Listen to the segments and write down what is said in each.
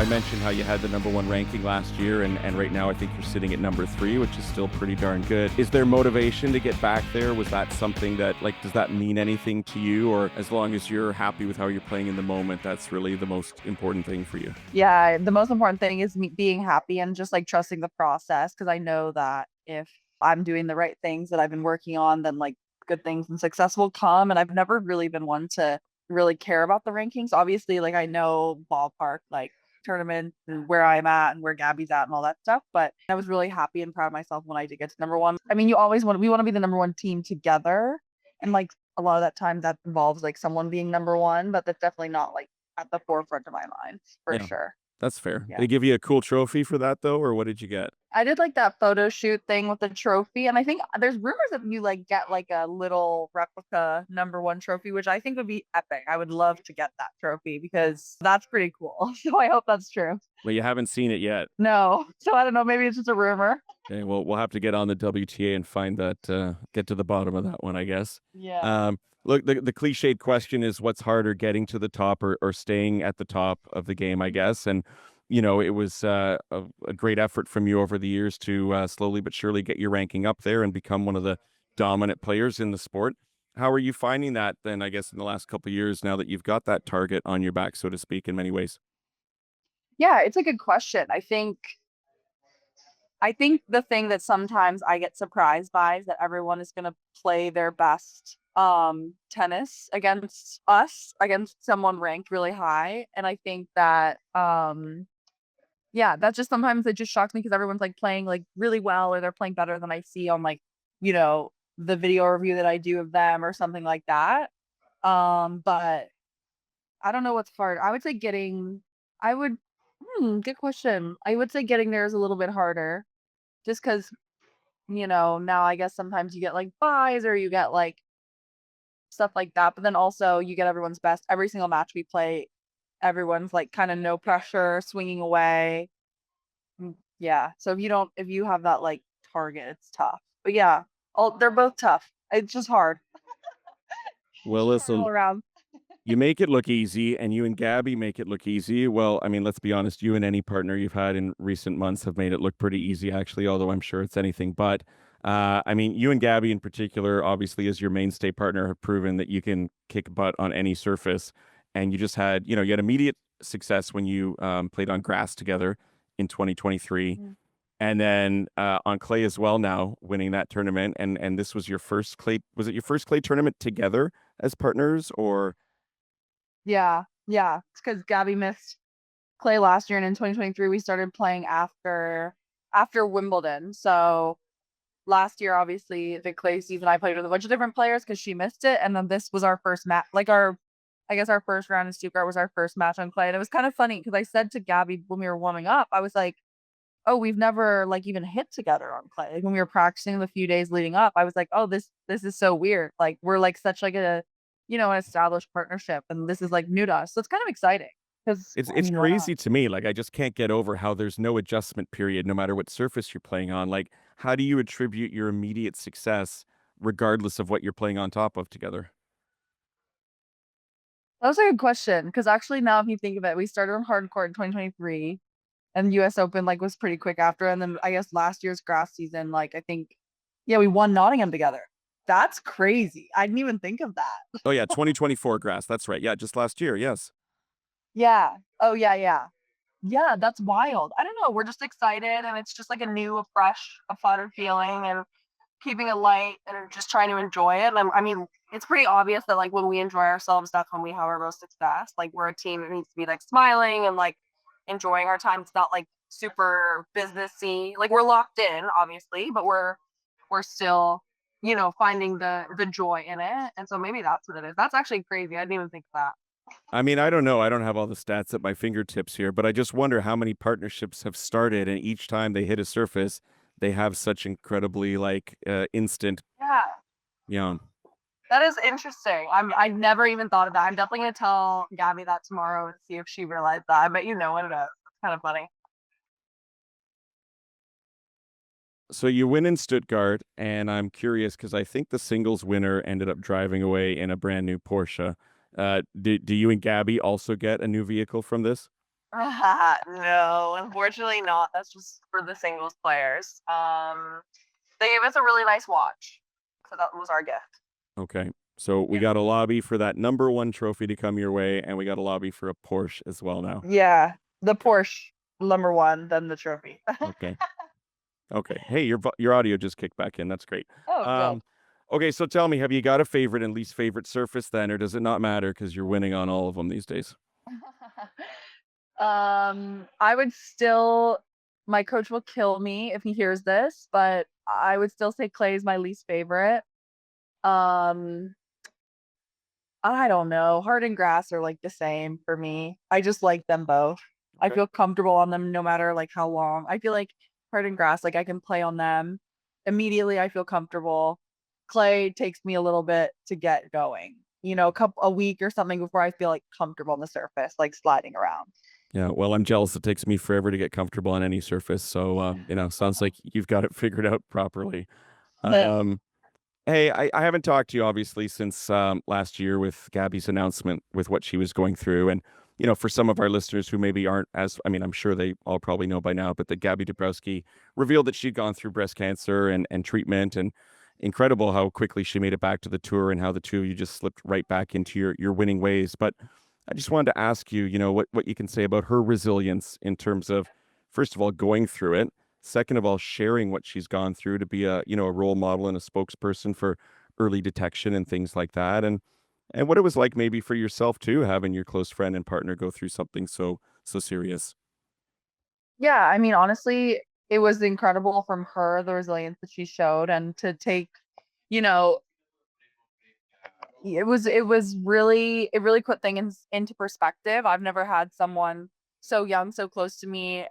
mentioned how you had the #1 ranking last year, and right now I think you're sitting at #3, which is still pretty darn good. Is there motivation to get back there? Was that something that, like, does that mean anything to you? Or as long as you're happy with how you're playing in the moment, that's really the most important thing for you? Yeah, the most important thing is me being happy and just like trusting the process because I know that if I'm doing the right things that I've been working on, then like good things and success will come. And I've never really been one to really care about the rankings. Obviously, like I know ballpark, like tournaments and where I'm at and where Gabby's at and all that stuff. But I was really happy and proud of myself when I did get to #1. I mean, we want to be the #1 team together. And like a lot of that time that involves like someone being #1, but that's definitely not like at the forefront of my mind for Yeah, sure. that's fair. Yeah. They give you a cool trophy for that though, or what did you get? I did like that photo shoot thing with the trophy, and I think there's rumors that you like get like a little replica #1 trophy, which I think would be epic. I would love to get that trophy because that's pretty cool. So I hope that's true. Well, you haven't seen it yet. No. So I don't know, maybe it's just a rumor. Okay, well, we'll have to get on the WTA and find that, get to the bottom of that one, I guess. Yeah. Look, the cliched question is what's harder, getting to the top or staying at the top of the game, I guess. And, it was a great effort from you over the years to slowly but surely get your ranking up there and become one of the dominant players in the sport. How are you finding that then, I guess, in the last couple of years now that you've got that target on your back, so to speak, in many ways? Yeah, it's a good question. I think the thing that sometimes I get surprised by is that everyone is gonna play their best, tennis against us, against someone ranked really high, and I think that, yeah, that just sometimes it just shocks me because everyone's, like, playing, like, really well or they're playing better than I see on, like, you know, the video review that I do of them or something like that, but I don't know what's hard. I would good question. I would say getting there is a little bit harder just because. Now I guess sometimes you get like buys or you get like stuff like that, but then also you get everyone's best. Every single match we play, everyone's like kind of no pressure, swinging away. Yeah. So if you have that like target, it's tough. But yeah, they're both tough. It's just hard. Well, Hard listen, all around. you make it look easy, and you and Gabby make it look easy. Well, I mean, let's be honest, you and any partner you've had in recent months have made it look pretty easy, actually, although I'm sure it's anything but. I mean, you and Gabby in particular, obviously, as your mainstay partner, have proven that you can kick butt on any surface. And you just had, you had immediate success when you played on grass together in 2023. Mm. And then on clay as well now, winning that tournament. And this was your first clay. Was it your first clay tournament together as partners, or? Yeah. Yeah. It's because Gabby missed clay last year and in 2023 we started playing after Wimbledon. So last year, obviously, the clay season, I played with a bunch of different players because she missed it, and then this was our first match. Like I guess our first round in Stuttgart was our first match on clay, and it was kind of funny because I said to Gabby when we were warming up, I was like, "Oh, we've never like even hit together on clay." Like, when we were practicing the few days leading up, I was like, "Oh, this is so weird. Like we're like such like a an established partnership, and this is like new to us." So it's kind of exciting because It's I it's mean, why not? crazy to me, like, I just can't get over how there's no adjustment period no matter what surface you're playing on, like, how do you attribute your immediate success regardless of what you're playing on top of together? That was a good question because actually, now if you think of it, we started on hardcore in 2023. And US Open, like, was pretty quick after, and then I guess last year's grass season, like, I think yeah, we won Nottingham together. That's crazy. I didn't even think of that. Oh, yeah, 2024 grass, that's right, yeah, just last year, yes. Yeah. Oh, yeah, yeah. Yeah, that's wild. I don't know, we're just excited, and it's just, like, a new, a fresh, a fun feeling, and keeping it light and just trying to enjoy it, I mean, it's pretty obvious that, like, when we enjoy ourselves, that's when we have our most success. Like, we're a team that needs to be, like, smiling and, like, enjoying our time. It's not, like, super businessy. Like, we're locked in, obviously, but we're still, finding the joy in it, and so maybe that's what it is. That's actually crazy. I didn't even think of that. I mean, I don't know, I don't have all the stats at my fingertips here, but I just wonder how many partnerships have started, and each time they hit a surface, they have such incredibly, like, instant, Yeah, you know that is interesting. I never even thought of that. I'm definitely gonna tell Gabby that tomorrow and see if she realized that. I bet you know what it is. It's kind of funny. So you win in Stuttgart, and I'm curious because I think the singles winner ended up driving away in a brand new Porsche. Do you and Gabby also get a new vehicle from this? No, unfortunately not. That's just for the singles players. They gave us a really nice watch, so that was our gift. Okay. So we Yeah. got a lobby for that number one trophy to come your way, and we got a lobby for a Porsche as well now. Yeah, the Porsche number one, then the trophy. Okay. Okay. Hey, your audio just kicked back in. That's great. Oh, good. Um, okay, so tell me, have you got a favorite and least favorite surface then, or does it not matter because you're winning on all of them these days? I would still my coach will kill me if he hears this, but I would still say clay is my least favorite. Um, I don't know. Hard and grass are like the same for me. I just like them both. I Okay. feel comfortable on them no matter like how long. I feel like hard and grass, like I can play on them. Immediately I feel comfortable. Clay takes me a little bit to get going. A week or something before I feel like comfortable on the surface, like sliding around. Yeah, well, I'm jealous. It takes me forever to get comfortable on any surface. So, sounds like you've got it figured out properly. But Um, Hey, I haven't talked to you obviously since last year with Gabby's announcement with what she was going through. And, for some of our listeners who maybe aren't as, I mean, I'm sure they all probably know by now, but that Gabby Dabrowski revealed that she'd gone through breast cancer and treatment, and incredible how quickly she made it back to the tour and how the two of you just slipped right back into your winning ways. But I just wanted to ask you, what you can say about her resilience in terms of, first of all, going through it. Second of all, sharing what she's gone through to be a role model and a spokesperson for early detection and things like that. And what it was like maybe for yourself too, having your close friend and partner go through something so serious. yeah, I mean, honestly, it was incredible from her, the resilience that she showed, and to take, you know, it really put things into perspective. I've never had someone so young, so close to me,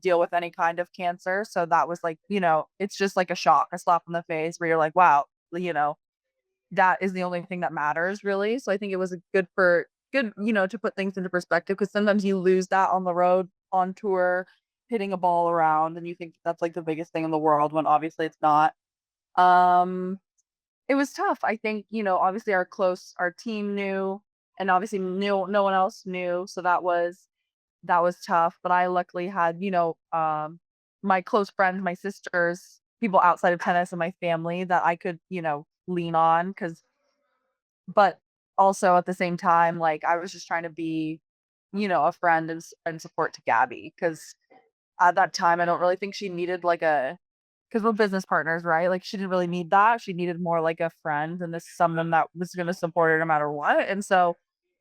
deal with any kind of cancer. So that was like, it's just like a shock, a slap in the face where you're like, wow, you know, that is the only thing that matters really. So I think it was a good, to put things into perspective because sometimes you lose that on the road, on tour, hitting a ball around, and you think that's like the biggest thing in the world when obviously it's not. Um, it was tough. I think, obviously our team knew, and obviously no one else knew. So that was tough. But I luckily had, my close friends, my sisters, people outside of tennis and my family that I could, lean on but also at the same time, like I was just trying to be, a friend and support to Gabby because at that time I don't really think she needed like a because we're business partners, right? Like she didn't really need that. She needed more like a friend and this someone that was going to support her no matter what. And so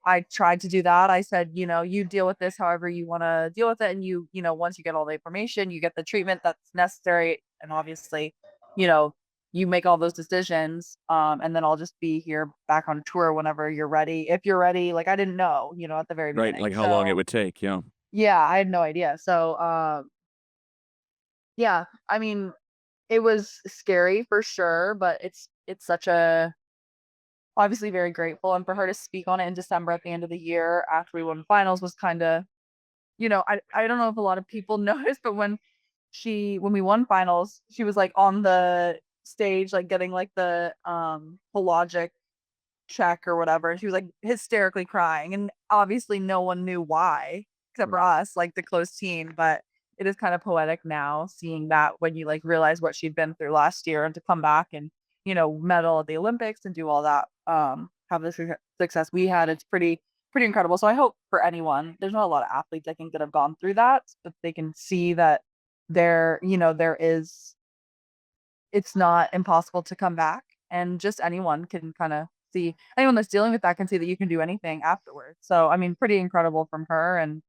I tried to do that. I said, you deal with this however you want to deal with it. And once you get all the information, you get the treatment that's necessary. And obviously, you know, you make all those decisions. And then I'll just be here back on tour whenever you're ready. If you're ready, like I didn't know, at the very Right. beginning. Like how long it So would take. Yeah. yeah, I had no idea. So yeah, I mean, it was scary for sure, but it's such a obviously very grateful, and for her to speak on it in December at the end of the year after we won finals was kinda I don't know if a lot of people noticed, but when we won finals, she was, like, on the stage, like, getting, like, the, Hologic check or whatever, and she was, like, hysterically crying, and obviously no one knew why, except for Right. us, like, the close team, but it is kinda poetic now seeing that when you, like, realize what she'd been through last year and to come back and, medal at the Olympics and do all that, have the success we had, it's pretty incredible, so I hope for anyone there's not a lot of athletes I think that have gone through that, but they can see that there is it's not impossible to come back, and just anyone can kinda see anyone that's dealing with that can see that you can do anything afterwards. So, I mean, pretty incredible from her, and,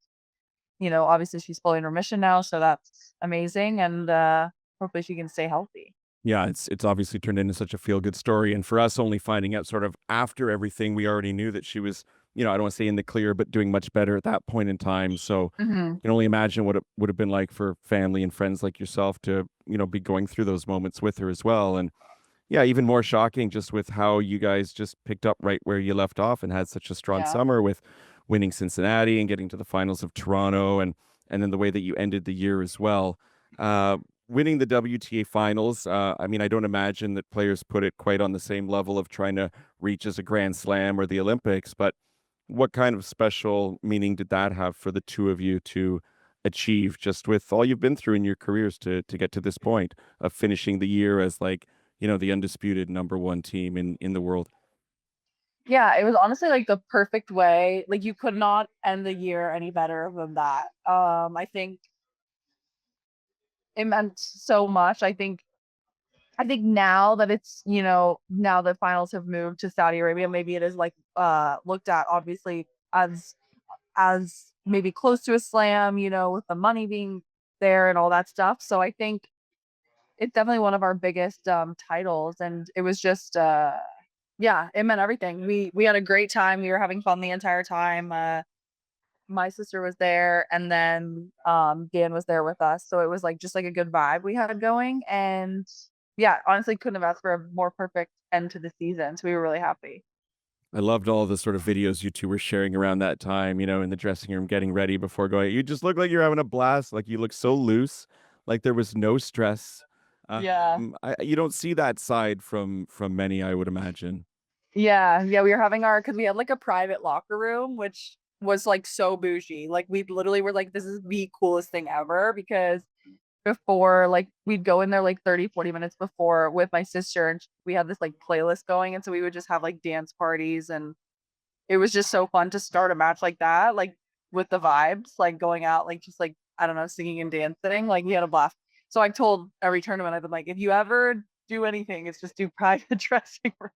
obviously she's fully in remission now, so that's amazing, and, hopefully she can stay healthy. Yeah, it's obviously turned into such a feel good story. And for us only finding out sort of after everything, we already knew that she was, I don't want to say in the clear, but doing much better at that point in time. So Mhm. you can only imagine what it would have been like for family and friends like yourself to, be going through those moments with her as well. And yeah, even more shocking just with how you guys just picked up right where you left off and had such a strong Yeah. summer with winning Cincinnati and getting to the finals of Toronto, and then the way that you ended the year as well. Uh, Winning the WTA finals, I mean, I don't imagine that players put it quite on the same level of trying to reach as a Grand Slam or the Olympics, but what kind of special meaning did that have for the two of you to achieve, just with all you've been through in your careers to get to this point of finishing the year as like, the undisputed number one team in the world? Yeah, it was honestly like the perfect way. Like you could not end the year any better than that. I think it meant so much. I think now that it's, now the finals have moved to Saudi Arabia, maybe it is like looked at obviously as maybe close to a slam, with the money being there and all that stuff. So I think it's definitely one of our biggest titles, and it was just yeah, it meant everything. We had a great time. We were having fun the entire time. My sister was there, and then Dan was there with us. So it was like just like a good vibe we had going, and yeah, honestly couldn't have asked for a more perfect end to the season. So we were really happy. I loved all the sort of videos you two were sharing around that time, in the dressing room getting ready before going. You just look like you're having a blast. Like you look so loose, like there was no stress. Yeah. You don't see that side from many, I would imagine. Yeah, yeah, we were having our because we had like a private locker room, which was like so bougie. Like we literally were like, this is the coolest thing ever because before, like we'd go in there like 30, 40 minutes before with my sister, and we had this like playlist going, and so we would just have like dance parties, and it was just so fun to start a match like that, like with the vibes, like going out, like just like I don't know, singing and dancing, like we had a blast. So I told every tournament, I've been like, if you ever do anything, it's just do private dressing room,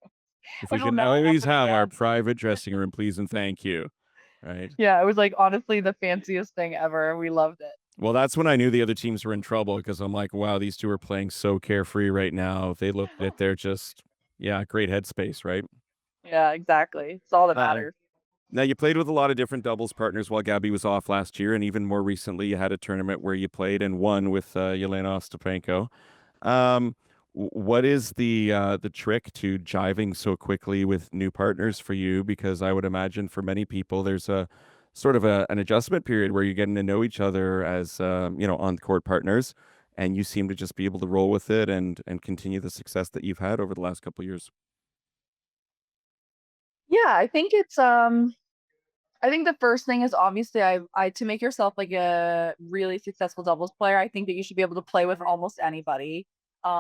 If we which will could never always happen have our again. private dressing room, please and thank you. Right. Yeah, it was like honestly the fanciest thing ever. We loved it. Well, that's when I knew the other teams were in trouble because I'm like, wow, these two are playing so carefree right now. They look that they're just, yeah, great headspace, right? Yeah, exactly. It's all that Uh, matters. Now you played with a lot of different doubles partners while Gabby was off last year, and even more recently, you had a tournament where you played and won with Yelena Ostapenko. Um, what is the trick to jiving so quickly with new partners for you? Because I would imagine for many people, there's a sort of an adjustment period where you're getting to know each other as on court partners, and you seem to just be able to roll with it and continue the success that you've had over the last couple of years. Yeah, I think the first thing is obviously I to make yourself like a really successful doubles player, I think that you should be able to play with almost anybody.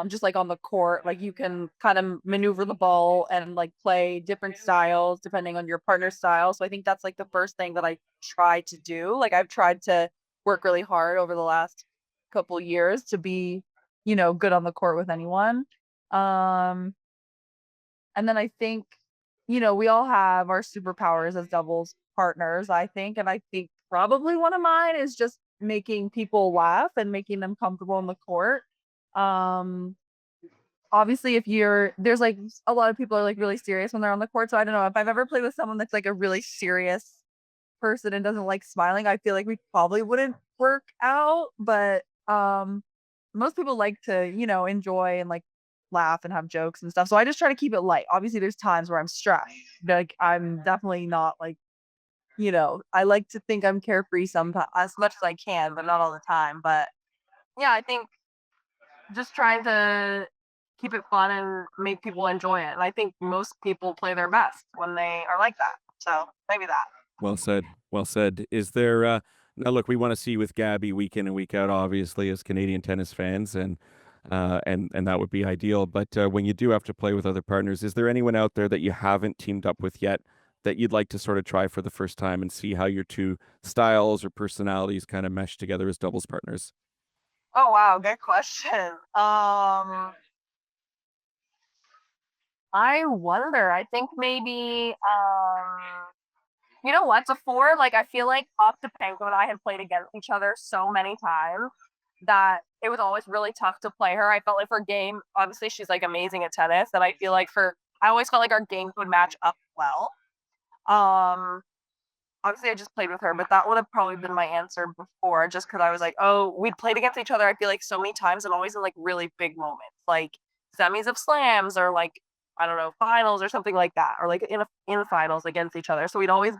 Just like on the court, like you can kind of maneuver the ball and like play different styles depending on your partner's style. So I think that's like the first thing that I try to do. Like I've tried to work really hard over the last couple years to be, good on the court with anyone. Um, and then I think, we all have our superpowers as doubles partners, I think. And I think probably one of mine is just making people laugh and making them comfortable in the court. Um, Obviously, if there's like a lot of people are like really serious when they're on the court. So I don't know if I've ever played with someone that's like a really serious person and doesn't like smiling, I feel like we probably wouldn't work out. But most people like to, enjoy and like laugh and have jokes and stuff. So I just try to keep it light. Obviously, there's times where I'm stressed. Like I'm definitely not like, I like to think I'm carefree sometimes as much as I can, but not all the time. But yeah, I think just trying to keep it fun and make people enjoy it. And I think most people play their best when they are like that. So maybe that. Well said. Well said. Is there now look, we want to see you with Gabby week in and week out, obviously, as Canadian tennis fans, and that would be ideal. But when you do have to play with other partners, is there anyone out there that you haven't teamed up with yet that you'd like to sort of try for the first time and see how your two styles or personalities kind of mesh together as doubles partners? Oh wow, good question. I wonder. I think maybe you know what? Before, like I feel like Octopanko and I had played against each other so many times that it was always really tough to play her. I felt like her game, obviously she's like amazing at tennis, and I feel like I always felt like our games would match up well. Um Obviously, I just played with her, but that would have probably been my answer before, just because I was like, oh, we'd played against each other. I feel like so many times, and always in like really big moments, like semis of slams, or like I don't know, finals or something like that, or like in finals against each other. So we'd always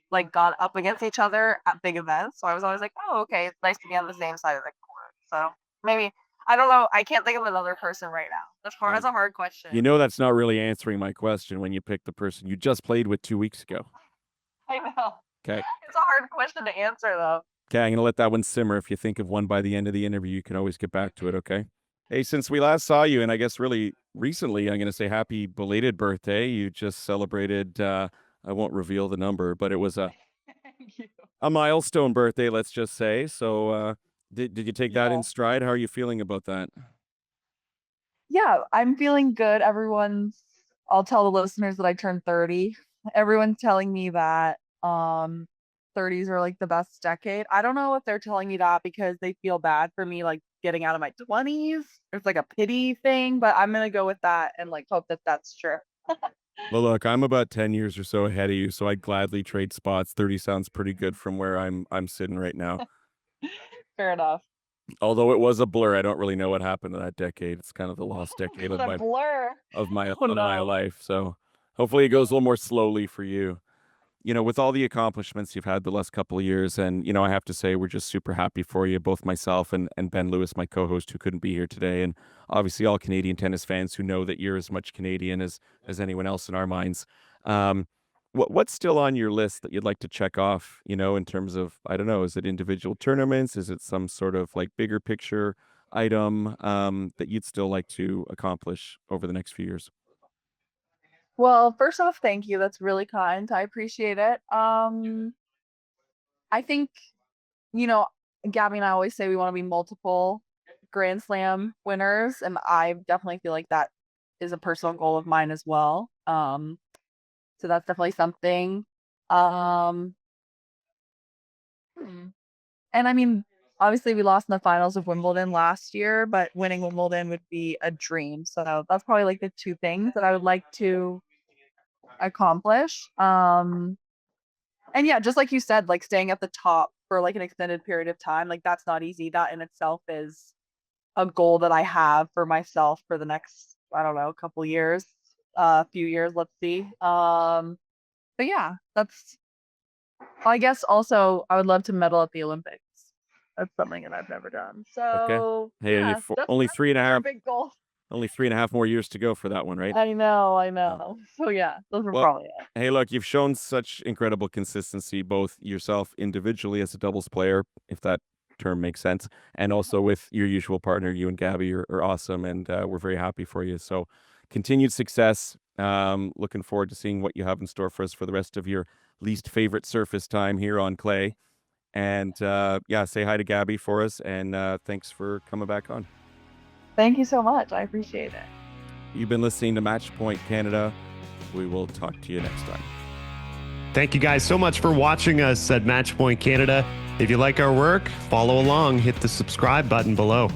like got up against each other at big events. So I was always like, oh, okay, it's nice to be on the same side of the court. So maybe I don't know. I can't think of another person right now. Uh, That's a hard question. that's not really answering my question when you pick the person you just played with 2 weeks ago. I know. Okay. It's a hard question to answer, though. Okay, I'm gonna let that one simmer. If you think of one by the end of the interview, you can always get back to it, okay? Hey, since we last saw you, and I guess really recently, I'm gonna say happy belated birthday. You just celebrated, I won't reveal the number, but it was Thank you. a milestone birthday, let's just say. So, did you take that in Yeah. stride? How are you feeling about that? Yeah, I'm feeling good. I'll tell the listeners that I turned 30. Everyone's telling me that 30s are like the best decade. I don't know if they're telling me that because they feel bad for me like getting out of my 20s. It's like a pity thing, but I'm gonna go with that and like hope that that's true. Well, look, I'm about 10 years or so ahead of you, so I'd gladly trade spots. 30 sounds pretty good from where I'm sitting right now. Fair enough. Although it was a blur, I don't really know what happened to that decade. It's kind of the lost decade It's a blur. Oh of my no. life. So hopefully it goes a little more slowly for you. With all the accomplishments you've had the last couple of years, and I have to say we're just super happy for you, both myself and Ben Lewis, my co-host, who couldn't be here today, and obviously all Canadian tennis fans who know that you're as much Canadian as anyone else in our minds. Um, what's still on your list that you'd like to check off? In terms of, I don't know, is it individual tournaments? Is it some sort of like bigger picture item that you'd still like to accomplish over the next few years? Well, first off, thank you. That's really kind. I appreciate it. I think, you know, Gabby and I always say we want to be multiple Grand Slam winners, and I definitely feel like that is a personal goal of mine as well. So that's definitely something. Um, hmm. And I mean, obviously we lost in the finals of Wimbledon last year, but winning Wimbledon would be a dream. So that's probably like the two things that I would like to accomplish. And yeah, just like you said, like staying at the top for like an extended period of time, like that's not easy. That in itself is a goal that I have for myself for the next, I don't know, couple years, few years, let's see. But yeah, that's I guess also I would love to medal at the Olympics. That's something that I've never done. Okay. So Hey, yeah, only that's a big goal. only 3.5 more years to go for that one, right? I Oh. know. So yeah, those are Well, probably it. hey, look, you've shown such incredible consistency, both yourself individually as a doubles player, if that term makes sense, and also with your usual partner. You and Gabby are awesome, and we're very happy for you. So, continued success. Looking forward to seeing what you have in store for us for the rest of your least favorite surface time here on clay. And yeah, say hi to Gabby for us, and thanks for coming back on. Thank you so much. I appreciate it. You've been listening to Match Point Canada. We will talk to you next time. Thank you guys so much for watching us at Matchpoint Canada. If you like our work, follow along, hit the subscribe button below.